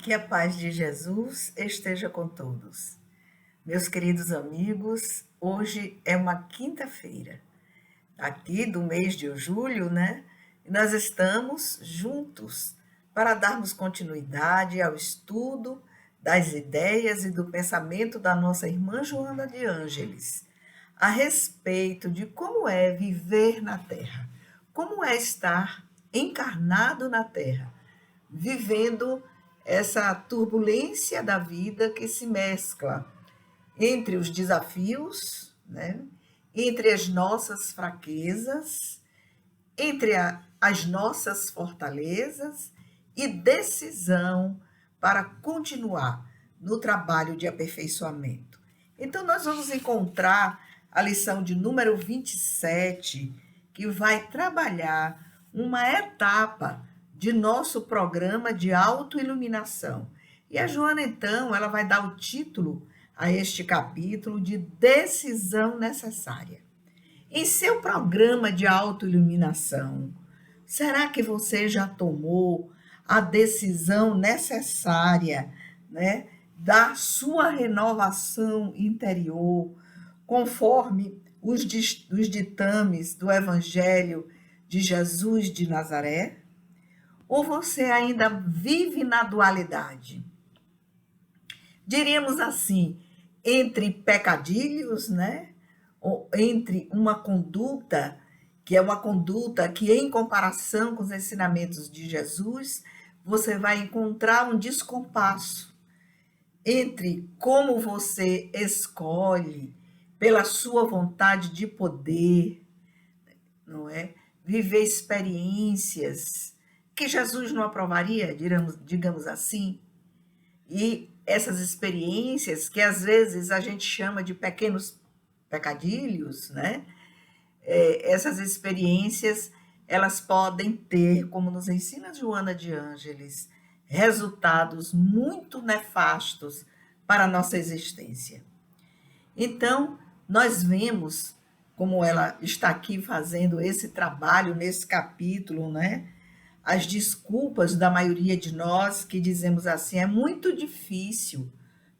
Que a paz de Jesus esteja com todos. Meus queridos amigos, hoje é uma quinta-feira, aqui do mês de julho, né? E nós estamos juntos para darmos continuidade ao estudo das ideias e do pensamento da nossa irmã Joana de Ângeles, a respeito de como é viver na Terra, como é estar encarnado na Terra, vivendo essa turbulência da vida que se mescla entre os desafios, né? Entre as nossas fraquezas, entre as nossas fortalezas e decisão para continuar no trabalho de aperfeiçoamento. Então, nós vamos encontrar a lição de número 27, que vai trabalhar uma etapa de nosso programa de autoiluminação. E a Joana, então, ela vai dar o título a este capítulo de Decisão Necessária. Em seu programa de autoiluminação, será que você já tomou a decisão necessária, né, da sua renovação interior, conforme os ditames do Evangelho de Jesus de Nazaré? Ou você ainda vive na dualidade? Diríamos assim, entre pecadilhos, né? Ou entre uma conduta que é uma conduta que, em comparação com os ensinamentos de Jesus, você vai encontrar um descompasso entre como você escolhe, pela sua vontade de poder, não é? Viver experiências que Jesus não aprovaria, digamos assim, e essas experiências que às vezes a gente chama de pequenos pecadilhos, né? Essas experiências, elas podem ter, como nos ensina Joana de Ângeles, resultados muito nefastos para a nossa existência. Então, nós vemos como ela está aqui fazendo esse trabalho nesse capítulo, né? As desculpas da maioria de nós que dizemos assim, é muito difícil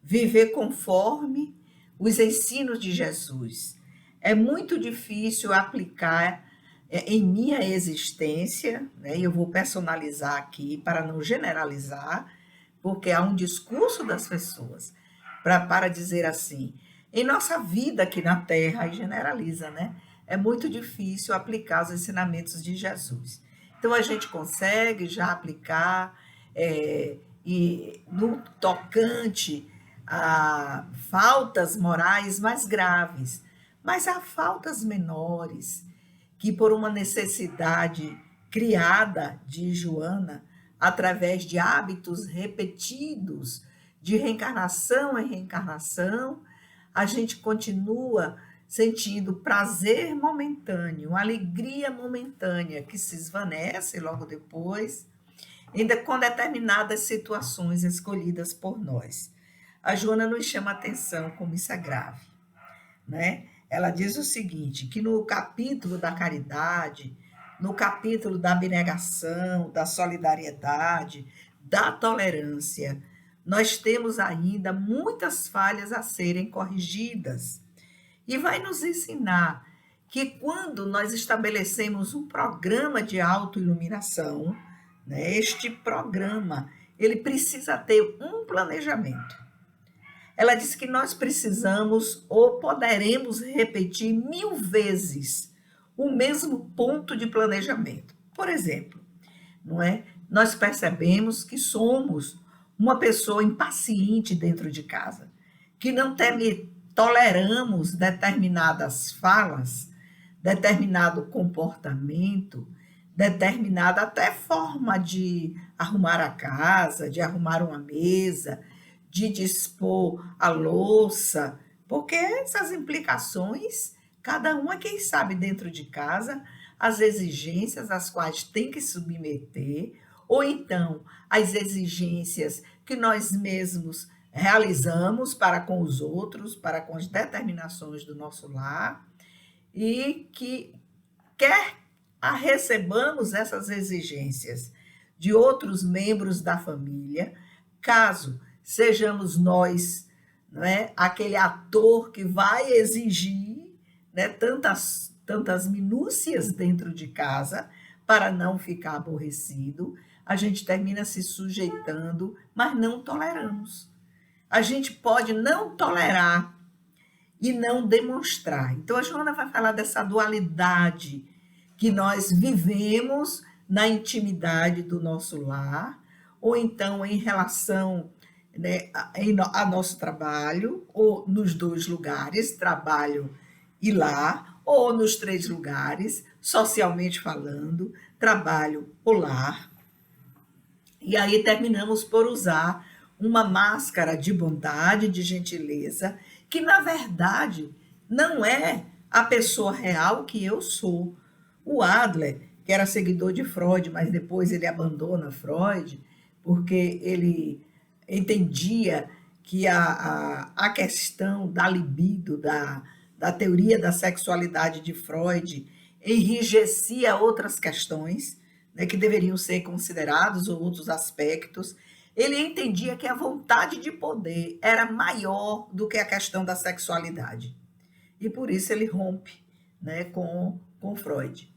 viver conforme os ensinos de Jesus. É muito difícil aplicar em minha existência, né? Eu vou personalizar aqui para não generalizar, porque há um discurso das pessoas para dizer assim, em nossa vida aqui na Terra, e generaliza, né? É muito difícil aplicar os ensinamentos de Jesus. Então, a gente consegue já aplicar, e no tocante a faltas morais mais graves, mas há faltas menores que, por uma necessidade criada de Joana, através de hábitos repetidos, de reencarnação em reencarnação, a gente continua sentindo prazer momentâneo, alegria momentânea que se esvanece logo depois, ainda com determinadas situações escolhidas por nós. A Joana nos chama a atenção como isso é grave, né? Ela diz o seguinte, que no capítulo da caridade, no capítulo da abnegação, da solidariedade, da tolerância, nós temos ainda muitas falhas a serem corrigidas. E vai nos ensinar que quando nós estabelecemos um programa de autoiluminação, né, este programa, ele precisa ter um planejamento. Ela diz que nós precisamos ou poderemos repetir 1000 vezes o mesmo ponto de planejamento. Por exemplo, não é? Nós percebemos que somos uma pessoa impaciente dentro de casa, que não toleramos determinadas falas, determinado comportamento, determinada até forma de arrumar a casa, de arrumar uma mesa, de dispor a louça, porque essas implicações, cada um é quem sabe dentro de casa, as exigências às quais tem que submeter, ou então as exigências que nós mesmos realizamos para com os outros, para com as determinações do nosso lar, e que quer recebamos essas exigências de outros membros da família, Caso sejamos nós, não é, aquele ator que vai exigir, né, tantas minúcias dentro de casa para não ficar aborrecido, a gente termina se sujeitando, mas não toleramos. A gente pode não tolerar e não demonstrar. Então, a Joana vai falar dessa dualidade que nós vivemos na intimidade do nosso lar, ou então em relação, né, a nosso trabalho, ou nos dois lugares, trabalho e lar, ou nos três lugares, socialmente falando, trabalho ou lar. E aí terminamos por usar uma máscara de bondade, de gentileza, que na verdade não é a pessoa real que eu sou. O Adler, que era seguidor de Freud, mas depois ele abandona Freud, porque ele entendia que a questão da libido, da teoria da sexualidade de Freud, enrijecia outras questões, né, que deveriam ser considerados outros aspectos. Ele entendia que a vontade de poder era maior do que a questão da sexualidade. E por isso ele rompe, né, com Freud.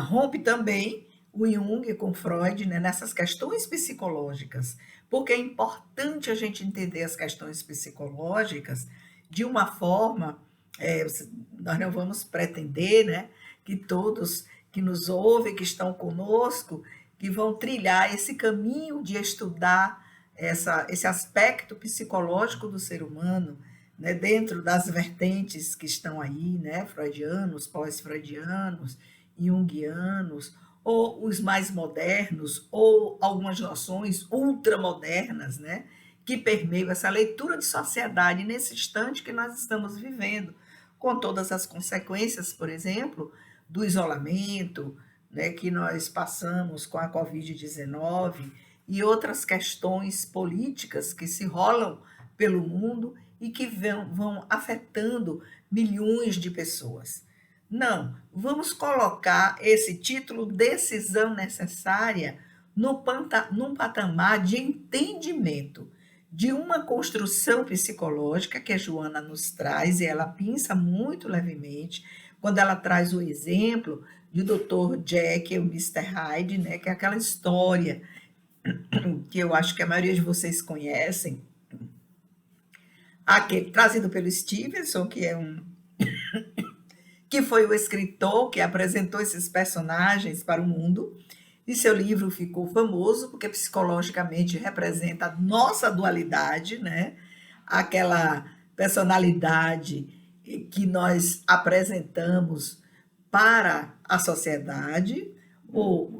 Rompe também o Jung com Freud, né, nessas questões psicológicas, porque é importante a gente entender as questões psicológicas de uma forma, nós não vamos pretender, né, que todos que nos ouvem, que estão conosco, que vão trilhar esse caminho de estudar esse aspecto psicológico do ser humano, né, dentro das vertentes que estão aí, né, freudianos, pós-freudianos, junguianos, ou os mais modernos, ou algumas noções ultramodernas, né, que permeiam essa leitura de sociedade nesse instante que nós estamos vivendo, com todas as consequências, por exemplo, do isolamento, né, que nós passamos com a Covid-19 e outras questões políticas que se rolam pelo mundo e que vão afetando milhões de pessoas. Não, vamos colocar esse título Decisão Necessária num patamar de entendimento de uma construção psicológica que a Joana nos traz, e ela pinça muito levemente, quando ela traz o exemplo de Dr. Jekyll e o Mr. Hyde, né, que é aquela história que eu acho que a maioria de vocês conhecem, trazido pelo Stevenson, que foi o escritor que apresentou esses personagens para o mundo, e seu livro ficou famoso porque psicologicamente representa a nossa dualidade, né? Aquela personalidade que nós apresentamos para a sociedade,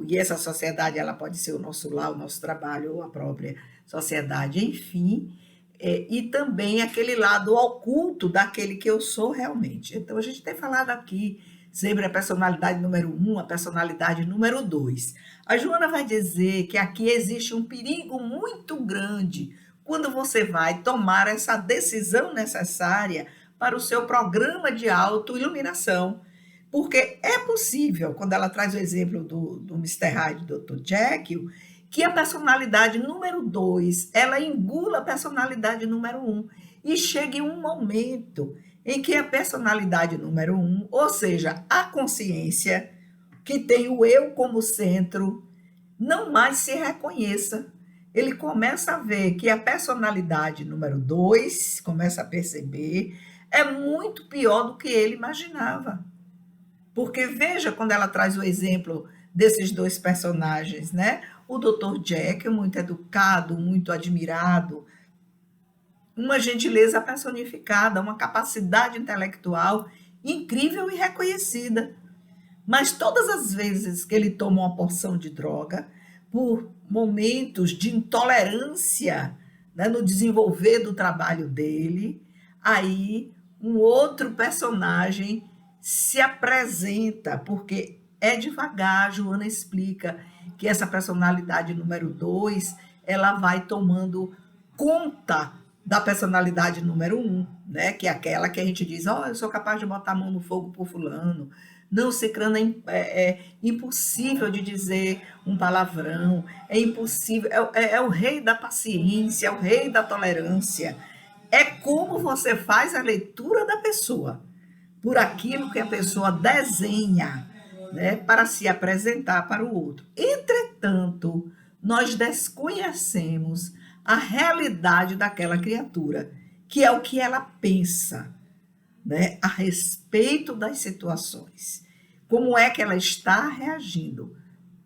e essa sociedade ela pode ser o nosso lar, o nosso trabalho, ou a própria sociedade, enfim, e também aquele lado oculto daquele que eu sou realmente. Então, a gente tem falado aqui sempre a personalidade número 1, a personalidade número 2. A Joana vai dizer que aqui existe um perigo muito grande quando você vai tomar essa decisão necessária para o seu programa de autoiluminação. Porque é possível, quando ela traz o exemplo do Mr. Hyde, do Dr. Jekyll, que a personalidade número 2, ela engula a personalidade número 1 e chegue um momento em que a personalidade número 1, ou seja, a consciência, que tem o eu como centro, não mais se reconheça. Ele começa a ver que a personalidade número 2, começa a perceber, é muito pior do que ele imaginava. Porque veja quando ela traz o exemplo desses dois personagens, né? O Dr. Jack, muito educado, muito admirado, uma gentileza personificada, uma capacidade intelectual incrível e reconhecida. Mas todas as vezes que ele toma uma porção de droga, por momentos de intolerância, né, no desenvolver do trabalho dele, aí um outro personagem se apresenta, porque é devagar, a Joana explica que essa personalidade número 2, ela vai tomando conta da personalidade número 1, né? Que é aquela que a gente diz, eu sou capaz de botar a mão no fogo por fulano, Não, Cicrano é impossível de dizer um palavrão, é impossível, é o rei da paciência, é o rei da tolerância. É como você faz a leitura da pessoa, por aquilo que a pessoa desenha, né, para se apresentar para o outro. Entretanto, nós desconhecemos a realidade daquela criatura, que é o que ela pensa, né, a respeito das situações. Como é que ela está reagindo?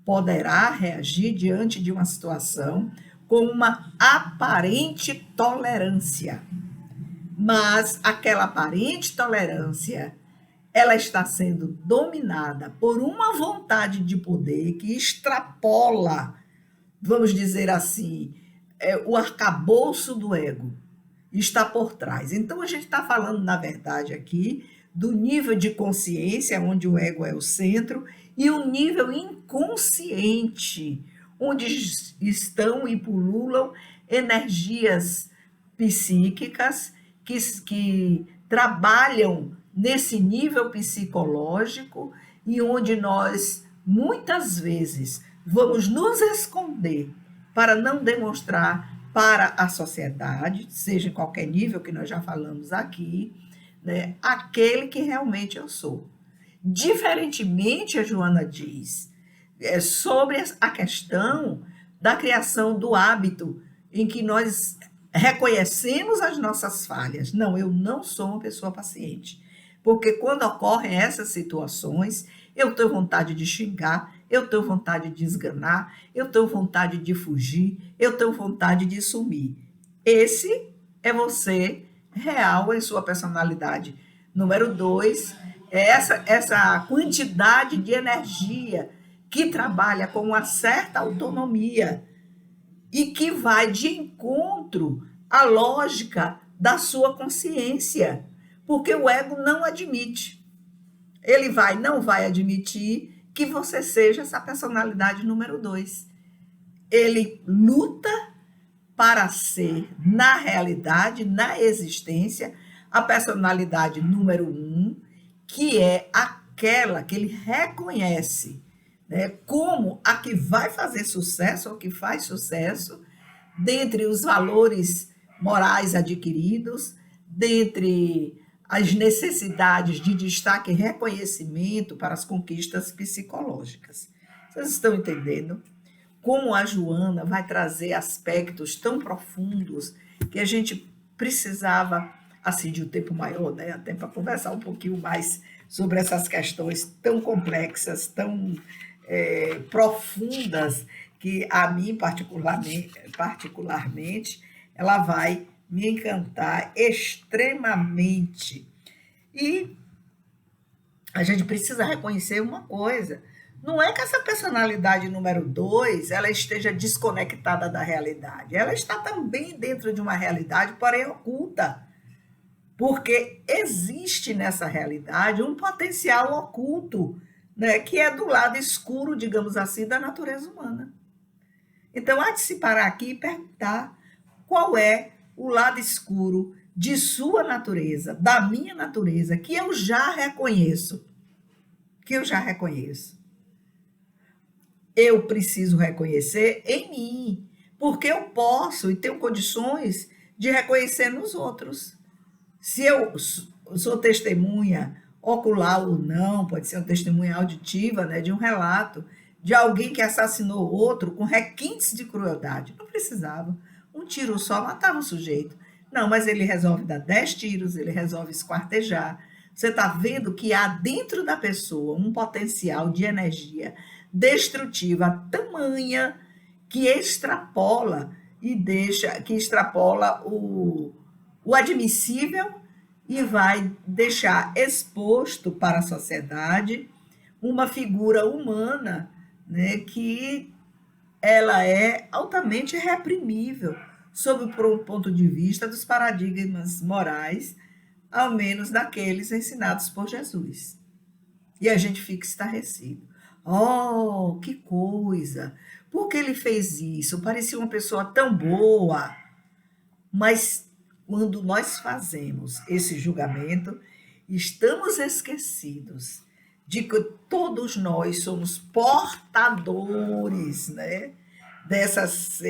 Poderá reagir diante de uma situação com uma aparente tolerância, mas aquela aparente tolerância, ela está sendo dominada por uma vontade de poder que extrapola, vamos dizer assim, o arcabouço do ego está por trás. Então, a gente está falando, na verdade, aqui do nível de consciência, onde o ego é o centro, e o nível inconsciente, onde estão e pululam energias psíquicas que trabalham nesse nível psicológico e onde nós, muitas vezes, vamos nos esconder para não demonstrar para a sociedade, seja em qualquer nível que nós já falamos aqui, né, aquele que realmente eu sou. Diferentemente, a Joana diz, sobre a questão da criação do hábito, em que nós reconhecemos as nossas falhas. Não, eu não sou uma pessoa paciente. Porque quando ocorrem essas situações, eu tenho vontade de xingar, eu tenho vontade de esganar, eu tenho vontade de fugir, eu tenho vontade de sumir. Esse é você real em sua personalidade. Número 2, é essa quantidade de energia que trabalha com uma certa autonomia e que vai de encontro à lógica da sua consciência, porque o ego não admite. Ele não vai admitir que você seja essa personalidade número 2. Ele luta para ser, na realidade, na existência, a personalidade número 1, que é aquela que ele reconhece, né, como a que vai fazer sucesso, ou que faz sucesso, dentre os valores morais adquiridos, dentre as necessidades de destaque e reconhecimento para as conquistas psicológicas. Vocês estão entendendo? Como a Joana vai trazer aspectos tão profundos que a gente precisava, assim, de um tempo maior, né, até para conversar um pouquinho mais sobre essas questões tão complexas, tão profundas, que a mim, particularmente, ela vai me encantar extremamente. E a gente precisa reconhecer uma coisa: não é que essa personalidade número 2 ela esteja desconectada da realidade. Ela está também dentro de uma realidade, porém oculta. Porque existe nessa realidade um potencial oculto, né, que é do lado escuro, digamos assim, da natureza humana. Então, há de se parar aqui e perguntar qual é o lado escuro de sua natureza, da minha natureza, que eu já reconheço. Eu preciso reconhecer em mim, porque eu posso e tenho condições de reconhecer nos outros. Se eu sou testemunha ocular ou não, pode ser uma testemunha auditiva, né, de um relato de alguém que assassinou outro com requintes de crueldade. Não precisava. Um tiro só matava o sujeito. Não, mas ele resolve dar 10 tiros, ele resolve esquartejar. Você está vendo que há dentro da pessoa um potencial de energia destrutiva tamanha que extrapola o admissível e vai deixar exposto para a sociedade uma figura humana, né, que ela é altamente reprimível sob o ponto de vista dos paradigmas morais, ao menos daqueles ensinados por Jesus. E a gente fica estarrecido. Oh, que coisa! Por que ele fez isso? Parecia uma pessoa tão boa. Mas quando nós fazemos esse julgamento, estamos esquecidos de que todos nós somos portadores, né, dessas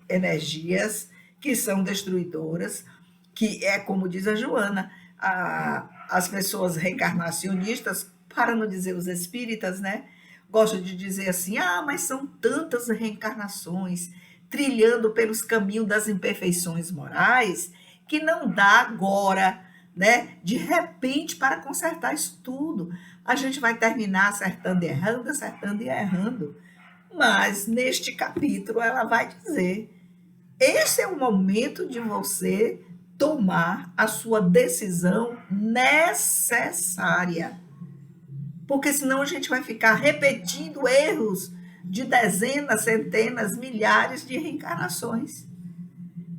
energias que são destruidoras, que é como diz a Joana, as pessoas reencarnacionistas, para não dizer os espíritas, né, gostam de dizer assim, mas são tantas reencarnações trilhando pelos caminhos das imperfeições morais que não dá agora, né, de repente, para consertar isso tudo. A gente vai terminar acertando e errando. Mas neste capítulo ela vai dizer: esse é o momento de você tomar a sua decisão necessária. Porque senão a gente vai ficar repetindo erros de dezenas, centenas, milhares de reencarnações.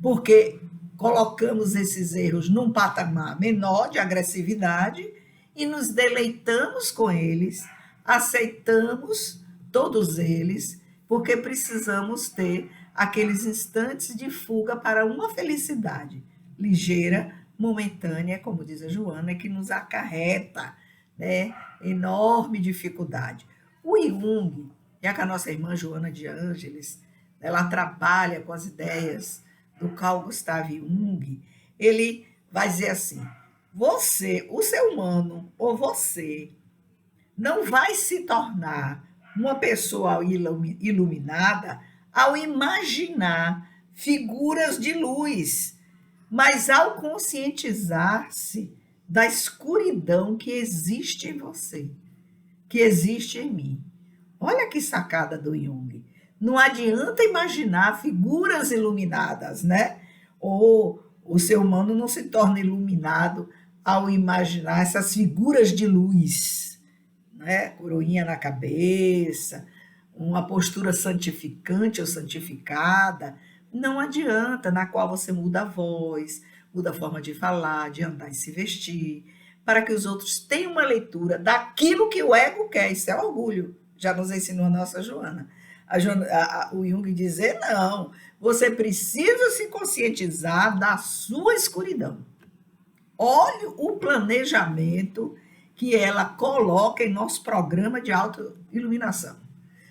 Porque colocamos esses erros num patamar menor de agressividade e nos deleitamos com eles, aceitamos todos eles, porque precisamos ter aqueles instantes de fuga para uma felicidade ligeira, momentânea, como diz a Joana, que nos acarreta, né, enorme dificuldade. O Jung, já que a nossa irmã Joana de Ângeles, ela trabalha com as ideias do Carl Gustav Jung, ele vai dizer assim: você, o ser humano, ou você, não vai se tornar uma pessoa iluminada ao imaginar figuras de luz, mas ao conscientizar-se da escuridão que existe em você, que existe em mim. Olha que sacada do Jung. Não adianta imaginar figuras iluminadas, né? Ou o ser humano não se torna iluminado ao imaginar essas figuras de luz, né? Coroinha na cabeça, uma postura santificante ou santificada. Não adianta, na qual você muda a voz, muda a forma de falar, de andar e se vestir, para que os outros tenham uma leitura daquilo que o ego quer. Isso é orgulho. Já nos ensinou a nossa Joana. O Jung dizer, não, você precisa se conscientizar da sua escuridão. Olhe o planejamento que ela coloca em nosso programa de autoiluminação.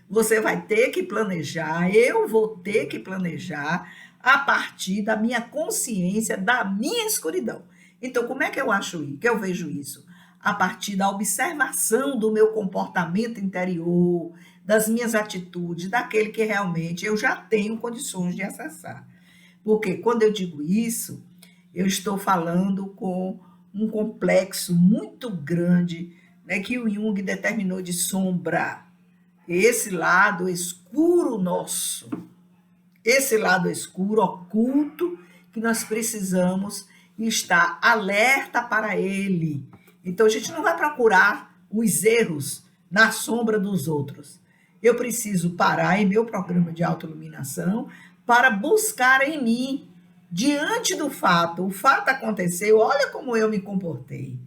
Você vai ter que planejar, eu vou ter que planejar a partir da minha consciência, da minha escuridão. Então, como é que eu vejo isso? A partir da observação do meu comportamento interior, das minhas atitudes, daquele que realmente eu já tenho condições de acessar. Porque quando eu digo isso, eu estou falando com um complexo muito grande, né, que o Jung determinou de sombra. Esse lado escuro nosso, esse lado escuro, oculto, que nós precisamos estar alerta para ele. Então, a gente não vai procurar os erros na sombra dos outros. Eu preciso parar em meu programa de autoiluminação para buscar em mim, diante do fato. O fato aconteceu, olha como eu me comportei,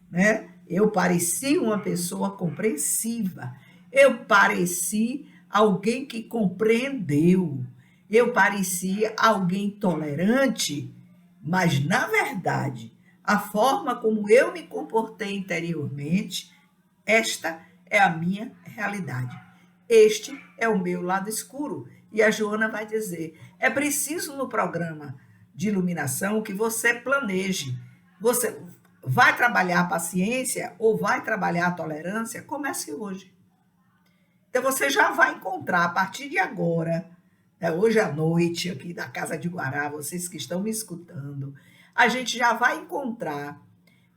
né? Eu pareci uma pessoa compreensiva. Eu pareci alguém que compreendeu. Eu parecia alguém tolerante, mas, na verdade, a forma como eu me comportei interiormente, esta é a minha realidade. Este é o meu lado escuro. E a Joana vai dizer, é preciso no programa de iluminação que você planeje. Você vai trabalhar a paciência ou vai trabalhar a tolerância? Comece hoje. Então, você já vai encontrar, a partir de agora, né, hoje à noite, aqui da Casa de Guará, vocês que estão me escutando, a gente já vai encontrar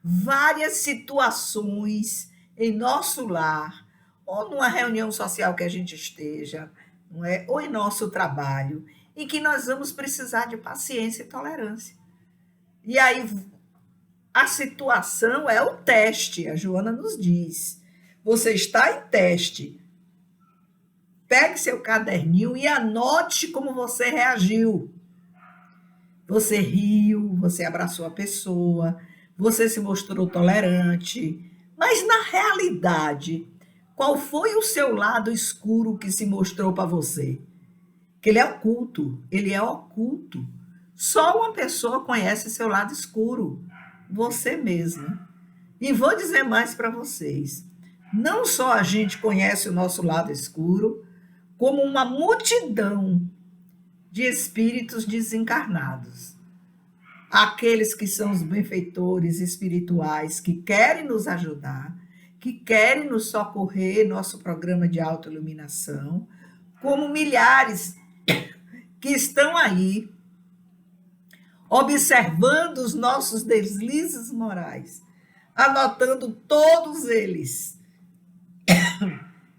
várias situações em nosso lar, ou numa reunião social que a gente esteja, não é? Ou em nosso trabalho, em que nós vamos precisar de paciência e tolerância. E aí, a situação é o teste, a Joana nos diz. Você está em teste. Pegue seu caderninho e anote como você reagiu. Você riu, você abraçou a pessoa, você se mostrou tolerante. Mas, na realidade, qual foi o seu lado escuro que se mostrou para você? Que ele é oculto, ele é oculto. Só uma pessoa conhece seu lado escuro, você mesma. E vou dizer mais para vocês. Não só a gente conhece o nosso lado escuro, como uma multidão de espíritos desencarnados. Aqueles que são os benfeitores espirituais, que querem nos ajudar, que querem nos socorrer, nosso programa de autoiluminação, como milhares que estão aí observando os nossos deslizes morais, anotando todos eles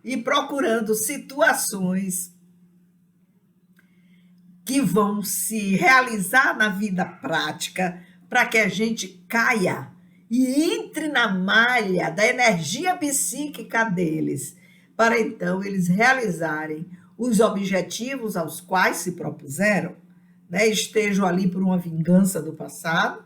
e procurando situações que vão se realizar na vida prática para que a gente caia e entre na malha da energia psíquica deles, para então eles realizarem os objetivos aos quais se propuseram, né? Estejam ali por uma vingança do passado,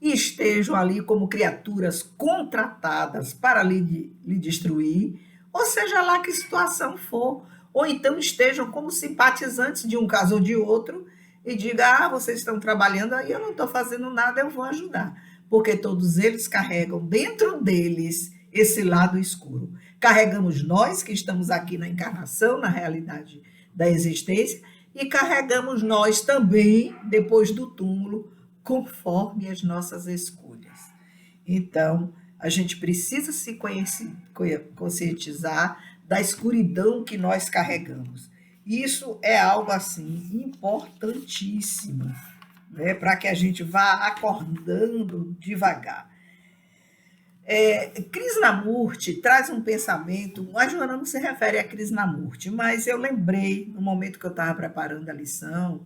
e estejam ali como criaturas contratadas para lhe destruir, ou seja lá que situação for, ou então estejam como simpatizantes de um caso ou de outro e diga, vocês estão trabalhando aí, eu não estou fazendo nada, eu vou ajudar. Porque todos eles carregam dentro deles esse lado escuro. Carregamos nós que estamos aqui na encarnação, na realidade da existência, e carregamos nós também, depois do túmulo, conforme as nossas escolhas. Então, a gente precisa se conscientizar da escuridão que nós carregamos. Isso é algo assim importantíssimo, né, para que a gente vá acordando devagar. Krishnamurti traz um pensamento, a Joana não se refere a Krishnamurti, mas eu lembrei, no momento que eu estava preparando a lição,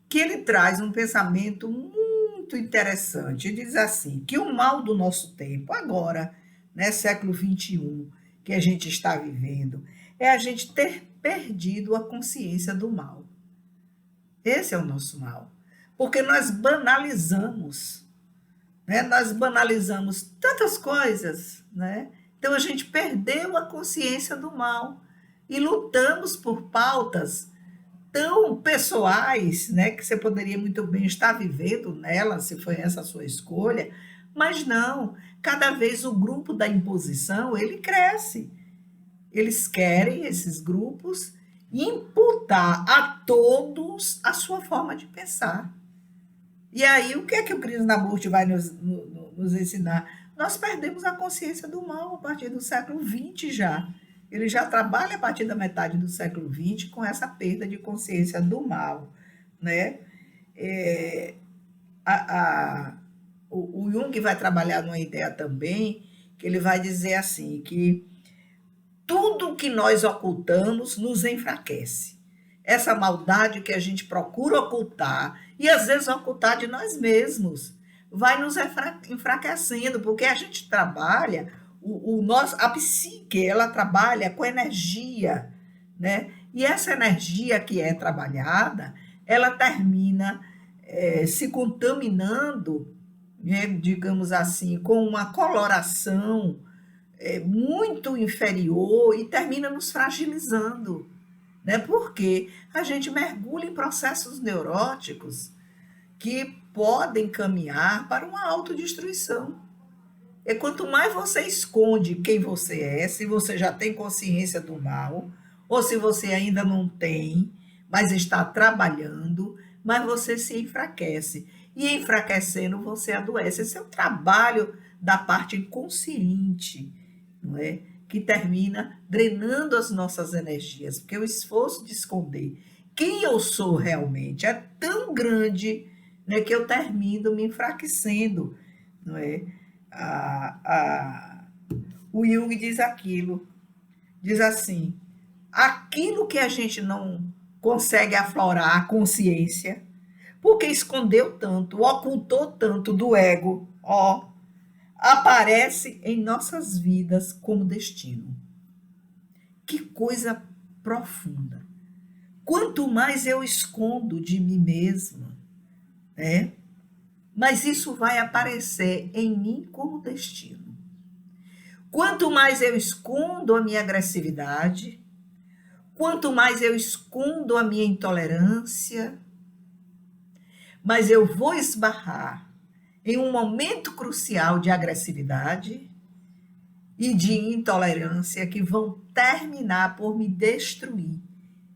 que ele traz um pensamento muito interessante. Ele diz assim, que o mal do nosso tempo, agora, né, século XXI, que a gente está vivendo, é a gente ter perdido a consciência do mal. Esse é o nosso mal. Porque nós banalizamos, né? Nós banalizamos tantas coisas, né? Então a gente perdeu a consciência do mal e lutamos por pautas tão pessoais, né? Que você poderia muito bem estar vivendo nela, se foi essa a sua escolha, mas não. Cada vez o grupo da imposição, ele cresce. Eles querem, esses grupos, imputar a todos a sua forma de pensar. E aí, o que é que o Krishnamurti vai nos ensinar? Nós perdemos a consciência do mal a partir do século XX já. Ele já trabalha a partir da metade do século XX com essa perda de consciência do mal, né? O Jung vai trabalhar numa ideia também, que ele vai dizer assim, que tudo que nós ocultamos nos enfraquece. Essa maldade que a gente procura ocultar, e às vezes ocultar de nós mesmos, vai nos enfraquecendo, porque a gente trabalha, a psique, ela trabalha com energia, né? E essa energia que é trabalhada, ela termina se contaminando, né, digamos assim, com uma coloração muito inferior e termina nos fragilizando, né? Porque a gente mergulha em processos neuróticos que podem caminhar para uma autodestruição. E quanto mais você esconde quem você é, se você já tem consciência do mal, ou se você ainda não tem, mas está trabalhando, mas você se enfraquece. E enfraquecendo, você adoece. Esse é o trabalho da parte inconsciente, não é? Que termina drenando as nossas energias, porque o esforço de esconder quem eu sou realmente é tão grande, né, que eu termino me enfraquecendo, não é? O Jung diz diz assim, aquilo que a gente não consegue aflorar a consciência, porque escondeu tanto, ocultou tanto do ego, aparece em nossas vidas como destino. Que coisa profunda. Quanto mais eu escondo de mim mesma, né? Mas isso vai aparecer em mim como destino. Quanto mais eu escondo a minha agressividade, quanto mais eu escondo a minha intolerância, mas eu vou esbarrar em um momento crucial de agressividade, e de intolerância que vão terminar por me destruir.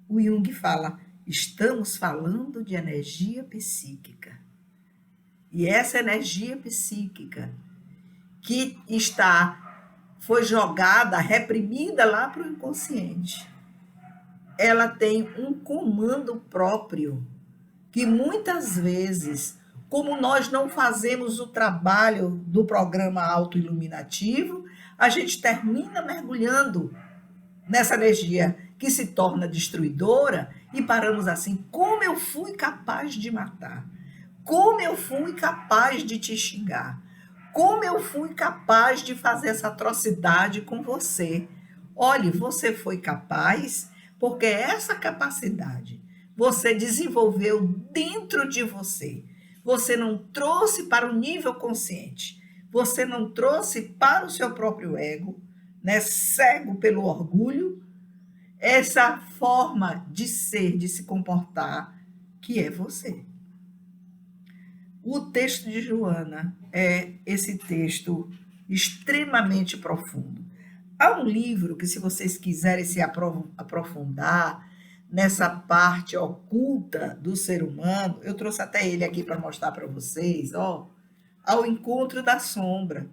O Jung fala, estamos falando de energia psíquica. E essa energia psíquica que foi jogada, reprimida lá para o inconsciente, ela tem um comando próprio, que muitas vezes, como nós não fazemos o trabalho do programa autoiluminativo, a gente termina mergulhando nessa energia que se torna destruidora e paramos assim, como eu fui capaz de matar? Como eu fui capaz de te xingar? Como eu fui capaz de fazer essa atrocidade com você? Olhe, você foi capaz porque essa capacidade você desenvolveu dentro de você. Você não trouxe para o nível consciente. Você não trouxe para o seu próprio ego, né, cego pelo orgulho, essa forma de ser, de se comportar, que é você. O texto de Joana é esse texto extremamente profundo. Há um livro que, se vocês quiserem se aprofundar nessa parte oculta do ser humano, eu trouxe até ele aqui para mostrar para vocês, ó, Ao Encontro da Sombra.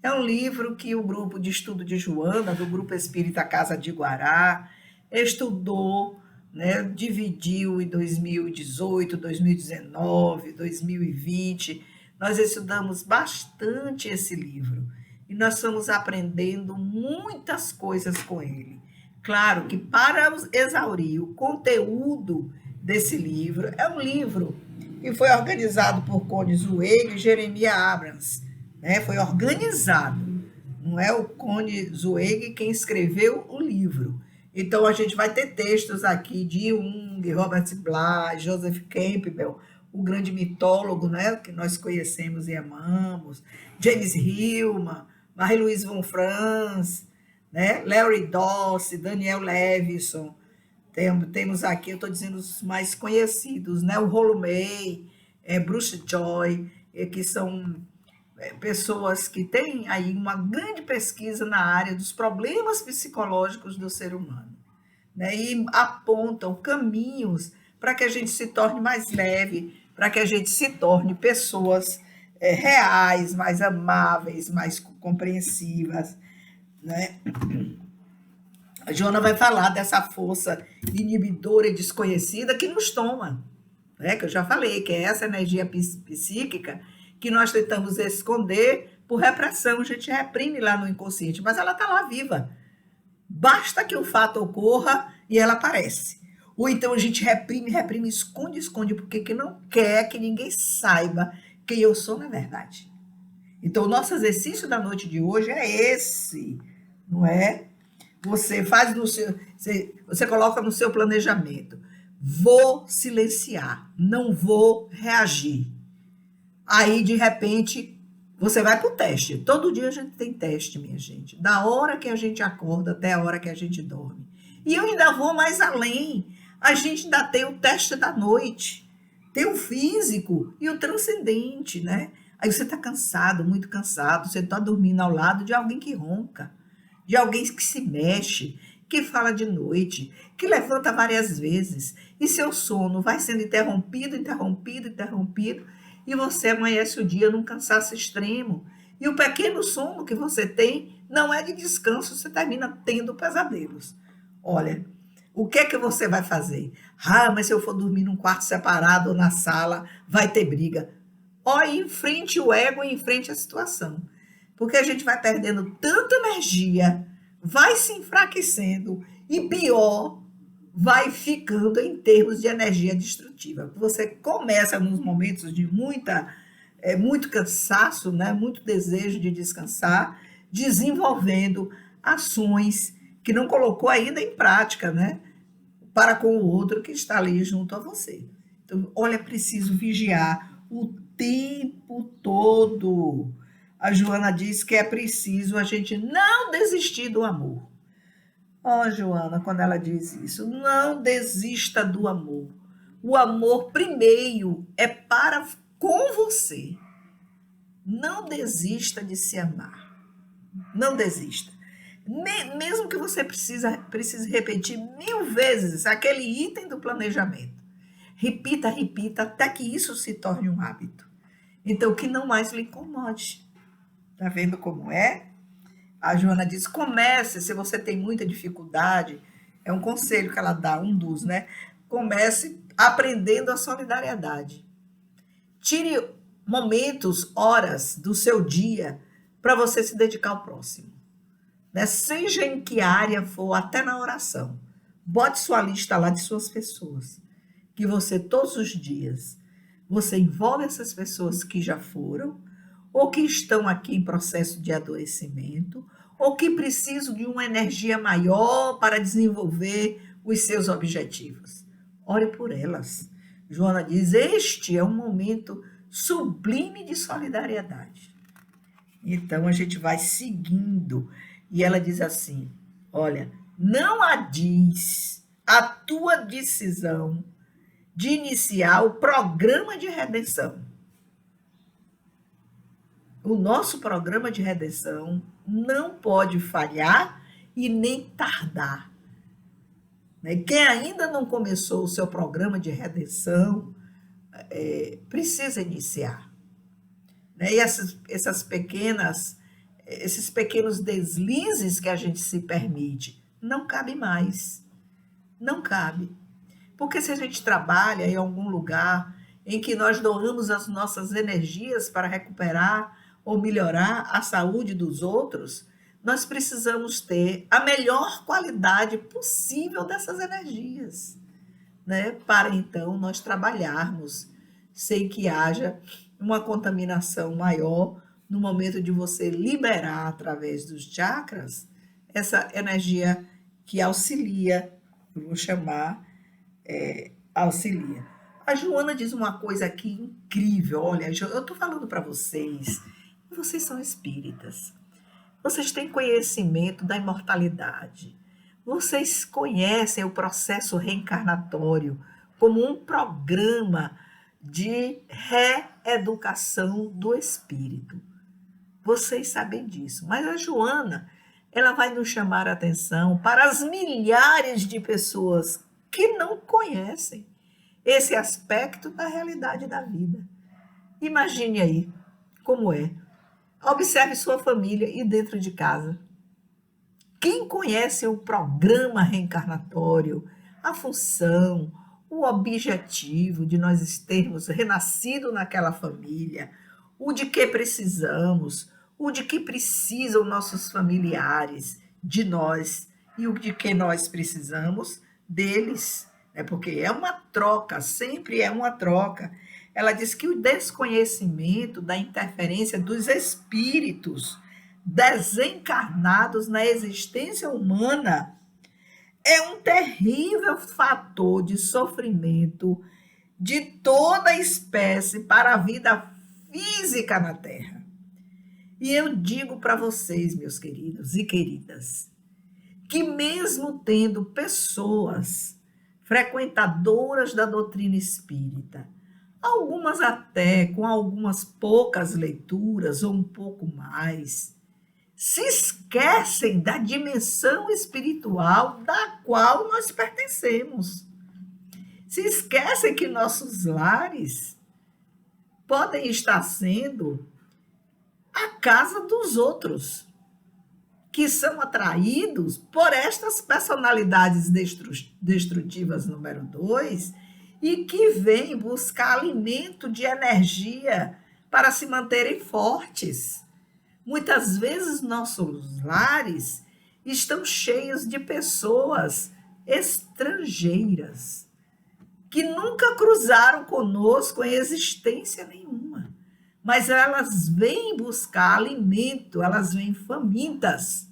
É um livro que o grupo de estudo de Joana, do Grupo Espírita Casa de Guará, estudou, né, dividiu em 2018, 2019, 2020. Nós estudamos bastante esse livro e nós estamos aprendendo muitas coisas com ele. Claro que para exaurir o conteúdo desse livro, é um livro que foi organizado por Connie Zweig e Jeremias Abrams, né? Foi organizado, não é o Connie Zweig quem escreveu o livro. Então, a gente vai ter textos aqui de Jung, Robert Bly, Joseph Campbell, o grande mitólogo, né, que nós conhecemos e amamos, James Hillman, Marie-Louise von Franz, né, Larry Doss, Daniel Levinson. Temos aqui, eu estou dizendo os mais conhecidos, né, o Rollo May, Bruce Joy, que são pessoas que têm aí uma grande pesquisa na área dos problemas psicológicos do ser humano, né? E apontam caminhos para que a gente se torne mais leve, para que a gente se torne pessoas reais, mais amáveis, mais compreensivas, né? A Joana vai falar dessa força inibidora e desconhecida que nos toma, né? Que eu já falei, que é essa energia psíquica que nós tentamos esconder por repressão, a gente reprime lá no inconsciente, mas ela está lá viva. Basta que o fato ocorra e ela aparece. Ou então a gente reprime, esconde, porque que não quer que ninguém saiba quem eu sou na verdade. Então, o nosso exercício da noite de hoje é esse, não é? Você faz você coloca no seu planejamento, vou silenciar, não vou reagir. Aí, de repente, você vai para o teste. Todo dia a gente tem teste, minha gente. Da hora que a gente acorda até a hora que a gente dorme. E eu ainda vou mais além. A gente ainda tem o teste da noite. Tem o físico e o transcendente, né? Aí você está cansado, muito cansado. Você está dormindo ao lado de alguém que ronca. De alguém que se mexe, que fala de noite, que levanta várias vezes. E seu sono vai sendo interrompido, e você amanhece o dia num cansaço extremo. E o pequeno sono que você tem não é de descanso, você termina tendo pesadelos. Olha, o que é que você vai fazer? Ah, mas se eu for dormir num quarto separado ou na sala, vai ter briga. Olha, enfrente o ego e enfrente a situação. Porque a gente vai perdendo tanta energia, vai se enfraquecendo e pior, vai ficando em termos de energia destrutiva. Você começa nos momentos de muito cansaço, né? Muito desejo de descansar, desenvolvendo ações que não colocou ainda em prática, né? Para com o outro que está ali junto a você. Então, olha, é preciso vigiar o tempo todo. A Joana diz que é preciso a gente não desistir do amor. Ó, Joana, quando ela diz isso, não desista do amor. O amor primeiro é para com você. Não desista de se amar. Não desista. Mesmo que você precise repetir 1000 vezes aquele item do planejamento. Repita, repita, até que isso se torne um hábito. Então, que não mais lhe incomode. Tá vendo como é? A Joana diz: comece, se você tem muita dificuldade, é um conselho que ela dá, um dos, né? Comece aprendendo a solidariedade. Tire momentos, horas do seu dia para você se dedicar ao próximo, né? Seja em que área for, até na oração. Bote sua lista lá de suas pessoas, que você todos os dias, você envolve essas pessoas que já foram, ou que estão aqui em processo de adoecimento, ou que precisam de uma energia maior para desenvolver os seus objetivos. Ore por elas. Joana diz: este é um momento sublime de solidariedade. Então a gente vai seguindo. E ela diz assim: olha, não adies a tua decisão de iniciar o programa de redenção. O nosso programa de redenção não pode falhar e nem tardar. Quem ainda não começou o seu programa de redenção precisa iniciar. E esses pequenos deslizes que a gente se permite, não cabe mais. Não cabe. Porque se a gente trabalha em algum lugar em que nós doamos as nossas energias para recuperar ou melhorar a saúde dos outros, nós precisamos ter a melhor qualidade possível dessas energias, né? Para então nós trabalharmos sem que haja uma contaminação maior no momento de você liberar através dos chakras essa energia que auxilia, eu vou chamar, auxilia. A Joana diz uma coisa aqui incrível. Olha, eu estou falando para vocês são espíritas. Vocês têm conhecimento da imortalidade. Vocês conhecem o processo reencarnatório como um programa de reeducação do espírito. Vocês sabem disso. Mas a Joana, ela vai nos chamar a atenção para as milhares de pessoas que não conhecem esse aspecto da realidade da vida. Imagine aí como é. Observe sua família e dentro de casa. Quem conhece o programa reencarnatório, a função, o objetivo de nós termos renascido naquela família, o de que precisamos, o de que precisam nossos familiares de nós e o de que nós precisamos deles, porque é uma troca, sempre é uma troca. Ela diz que o desconhecimento da interferência dos espíritos desencarnados na existência humana é um terrível fator de sofrimento de toda espécie para a vida física na Terra. E eu digo para vocês, meus queridos e queridas, que mesmo tendo pessoas frequentadoras da doutrina espírita, algumas até com algumas poucas leituras ou um pouco mais, se esquecem da dimensão espiritual da qual nós pertencemos. Se esquecem que nossos lares podem estar sendo a casa dos outros, que são atraídos por estas personalidades destrutivas número 2 e que vêm buscar alimento de energia para se manterem fortes. Muitas vezes nossos lares estão cheios de pessoas estrangeiras que nunca cruzaram conosco em existência nenhuma, mas elas vêm buscar alimento, elas vêm famintas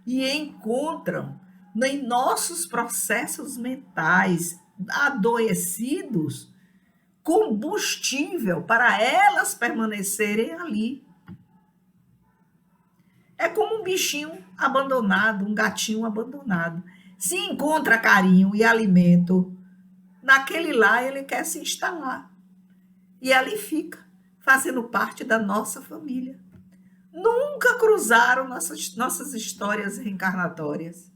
e encontram em nossos processos mentais adoecidos combustível para elas permanecerem ali. É como um bichinho abandonado, um gatinho abandonado. Se encontra carinho e alimento, naquele lá ele quer se instalar. E ali fica, fazendo parte da nossa família. nunca cruzaram nossas histórias reencarnatórias.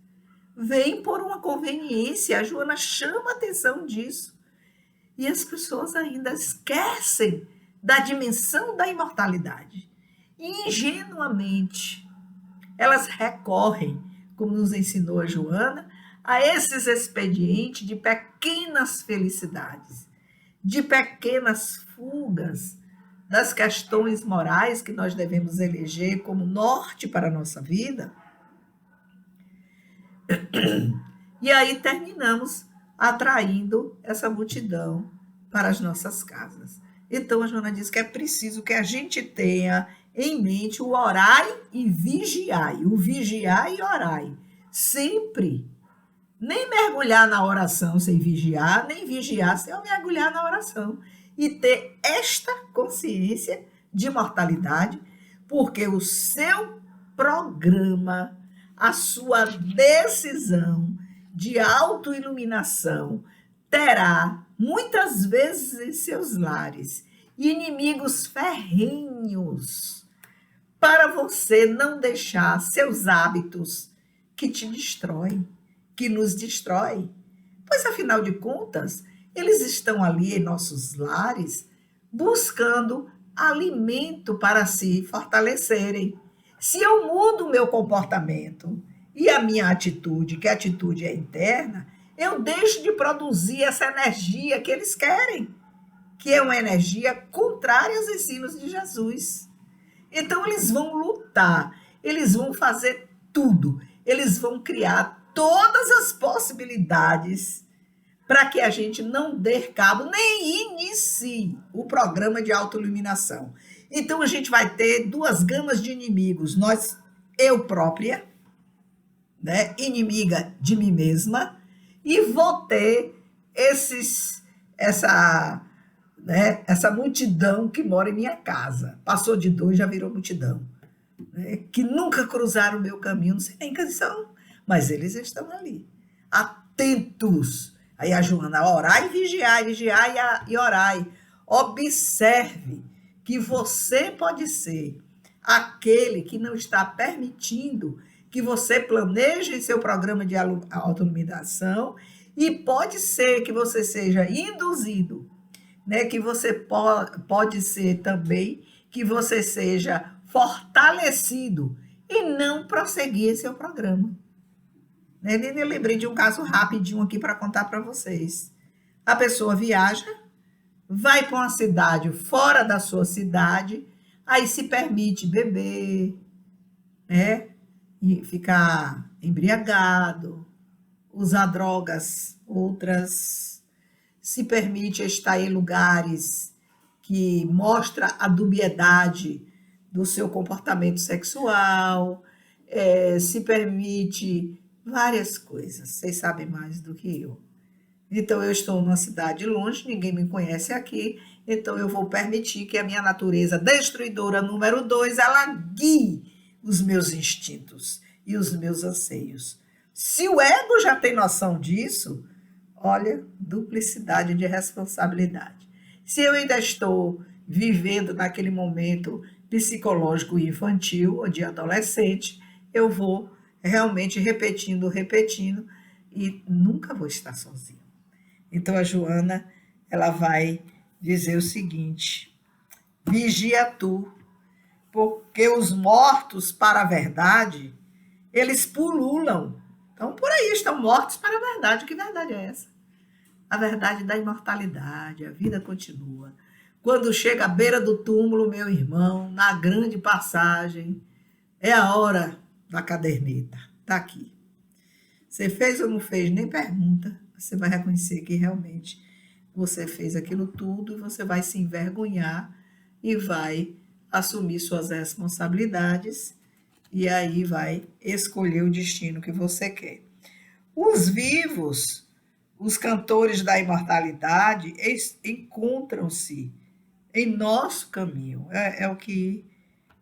Vem por uma conveniência, a Joana chama a atenção disso. E as pessoas ainda esquecem da dimensão da imortalidade. E, ingenuamente, elas recorrem, como nos ensinou a Joana, a esses expedientes de pequenas felicidades, de pequenas fugas das questões morais que nós devemos eleger como norte para a nossa vida. E aí terminamos atraindo essa multidão para as nossas casas. Então, a Joana diz que é preciso que a gente tenha em mente o orai e vigiai, o vigiai e orai. Sempre. Nem mergulhar na oração sem vigiar, nem vigiar sem mergulhar na oração. E ter esta consciência de mortalidade, porque o seu programa, a sua decisão de autoiluminação terá, muitas vezes em seus lares, inimigos ferrenhos para você não deixar seus hábitos que te destroem, que nos destroem. Pois, afinal de contas, eles estão ali em nossos lares buscando alimento para se fortalecerem. Se eu mudo o meu comportamento e a minha atitude, que a atitude é interna, eu deixo de produzir essa energia que eles querem, que é uma energia contrária aos ensinos de Jesus. Então, eles vão lutar, eles vão fazer tudo, eles vão criar todas as possibilidades para que a gente não dê cabo, nem inicie o programa de autoiluminação. Então, a gente vai ter duas gamas de inimigos. Eu própria, né, inimiga de mim mesma, e vou ter essa multidão que mora em minha casa. Passou de 2, já virou multidão. Né, que nunca cruzaram o meu caminho, não sei nem quem são, mas eles estão ali, atentos. Aí a Joana, orai e vigiai, e orai. Observe que você pode ser aquele que não está permitindo que você planeje seu programa de autoiluminação, e pode ser que você seja induzido, né? Que você pode ser também que você seja fortalecido e não prosseguir seu programa. Eu lembrei de um caso rapidinho aqui para contar para vocês. A pessoa viaja, vai para uma cidade fora da sua cidade, aí se permite beber, né? E ficar embriagado, usar drogas, outras, se permite estar em lugares que mostra a dubiedade do seu comportamento sexual, se permite várias coisas, vocês sabem mais do que eu. Então, eu estou numa cidade longe, ninguém me conhece aqui, então eu vou permitir que a minha natureza destruidora número 2, ela guie os meus instintos e os meus anseios. Se o ego já tem noção disso, olha, duplicidade de responsabilidade. Se eu ainda estou vivendo naquele momento psicológico infantil ou de adolescente, eu vou realmente repetindo, e nunca vou estar sozinha. Então, a Joana, ela vai dizer o seguinte: vigia tu, porque os mortos para a verdade, eles pululam. Então, por aí estão mortos para a verdade. Que verdade é essa? A verdade da imortalidade, a vida continua. Quando chega à beira do túmulo, meu irmão, na grande passagem, é a hora da caderneta. Está aqui. Você fez ou não fez? Nem pergunta. Você vai reconhecer que realmente você fez aquilo tudo e você vai se envergonhar e vai assumir suas responsabilidades e aí vai escolher o destino que você quer. Os vivos, os cantores da imortalidade, encontram-se em nosso caminho. É o que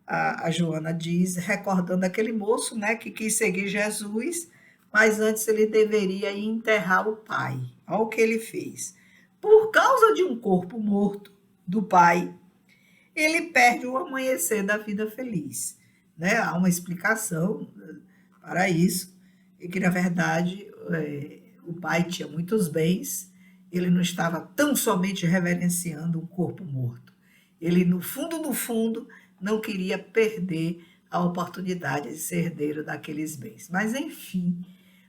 a Joana diz, recordando aquele moço, né, que quis seguir Jesus, mas antes ele deveria ir enterrar o pai. Olha o que ele fez. Por causa de um corpo morto do pai, ele perde o amanhecer da vida feliz. né? Há uma explicação para isso, e que, na verdade, o pai tinha muitos bens, ele não estava tão somente reverenciando um corpo morto. Ele, no fundo, não queria perder a oportunidade de ser herdeiro daqueles bens. Mas, enfim,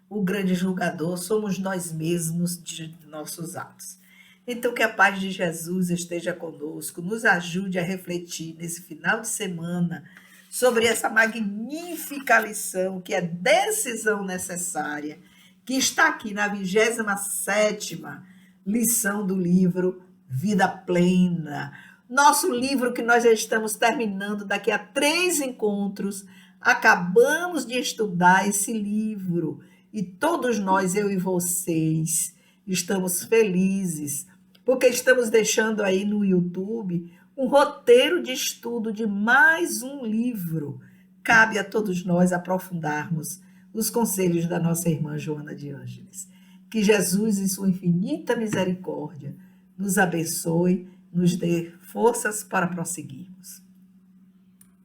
o grande julgador somos nós mesmos de nossos atos. Então, que a paz de Jesus esteja conosco, nos ajude a refletir nesse final de semana sobre essa magnífica lição, que é decisão necessária, que está aqui na 27ª lição do livro Vida Plena. Nosso livro que nós já estamos terminando daqui a 3 encontros. Acabamos de estudar esse livro e todos nós, eu e vocês, estamos felizes porque estamos deixando aí no YouTube um roteiro de estudo de mais um livro. Cabe a todos nós aprofundarmos os conselhos da nossa irmã Joana de Ângeles. Que Jesus, em sua infinita misericórdia, nos abençoe, nos dê forças para prosseguirmos.